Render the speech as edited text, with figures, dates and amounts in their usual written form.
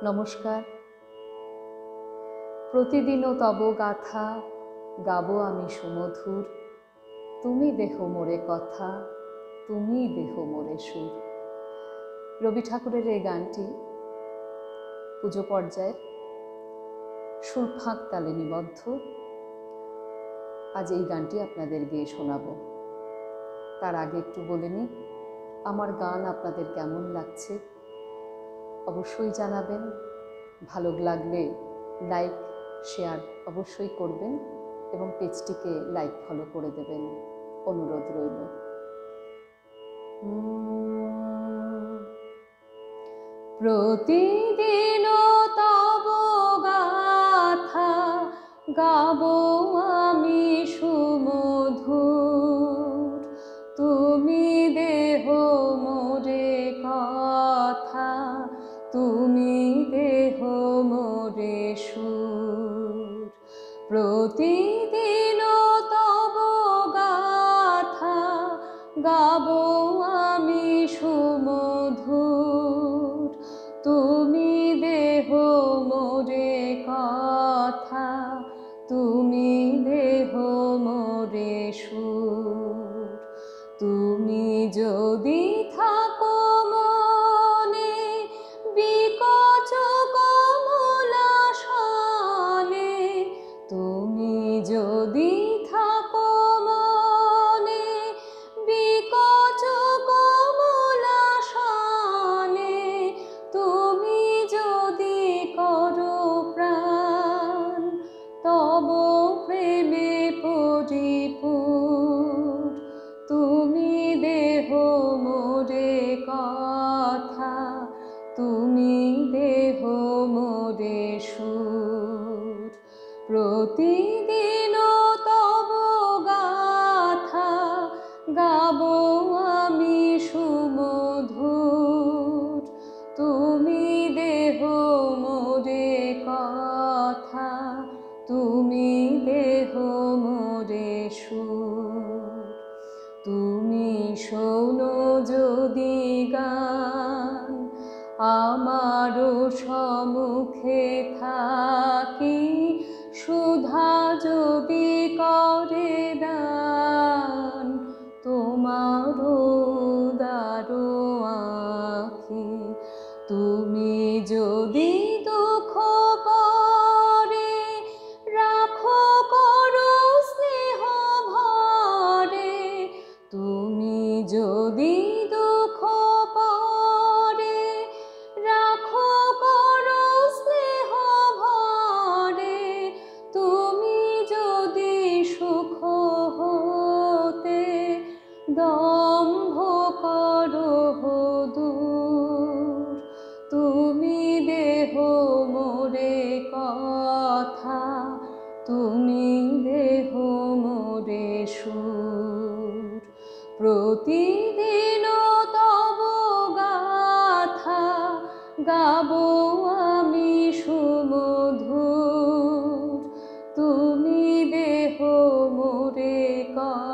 নমস্কার। প্রতিদিনও তব গাথা গাবো আমি সুমধুর, তুমি দেহ মোরে কথা, তুমি দেহ মোরে সুর। রবি ঠাকুরের এই গানটি পুজো পর্যায়ের সুর ফাঁক তালে নিবদ্ধ। আজ এই গানটি আপনাদের গেয়ে শোনাবো। তার আগে একটু বলে নিই, আমার গান আপনাদের কেমন লাগছে অবশ্যই জানাবেন। ভালো লাগলে লাইক শেয়ার অবশ্যই করবেন এবং পেজটিকে লাইক ফলো করে দেবেন, অনুরোধ রইল। প্রতিদিন তব গাথা গাবো আমি সুমধুর, তুমি দেহ মোরে কথা, তুমি দেহ মোরে সুর। প্রতিদিন তব গাথা গাবো আমি সুমধুর, তুমি দেহ মোরে কথা, তুমি দেহ মোরে সুর। তুমি যদি থাকো মনে বিকচ কমলাসনে, তুমি যদি থাকো মনে বিকচ কমলাসনে, তুমি যদি করো প্রাণ তব প্রেমে পরিপূর, তুমি দেহ মোরে কথা, তুমি দেহ মোরে সুর। প্রতিদিন তব গাথা গাবো আমি সুমধুর, তুমি দেহ মোরে কথা, তুমি দেহ মোরে সুর। তুমি শোনো যদি গান আমারও সম্মুখে থাকি, সুধা যদি করে দান তোমারও উদারো আঁখি। তুমি যদি দুঃখ পরে রাখো করো স্নেহ ভরে, তুমি যদি দুঃখ পরে রাখো করো স্নেহ ভরে, তুমি যদি সুখ হতে দম্ভ করো দূর, তুমি দেহ মোরে কথা, তুমি দেহ মোরে সুর। প্রতিদিন তব গাথা গাবো আমি সুমধুর, তুমি দেহ মোরে কথা।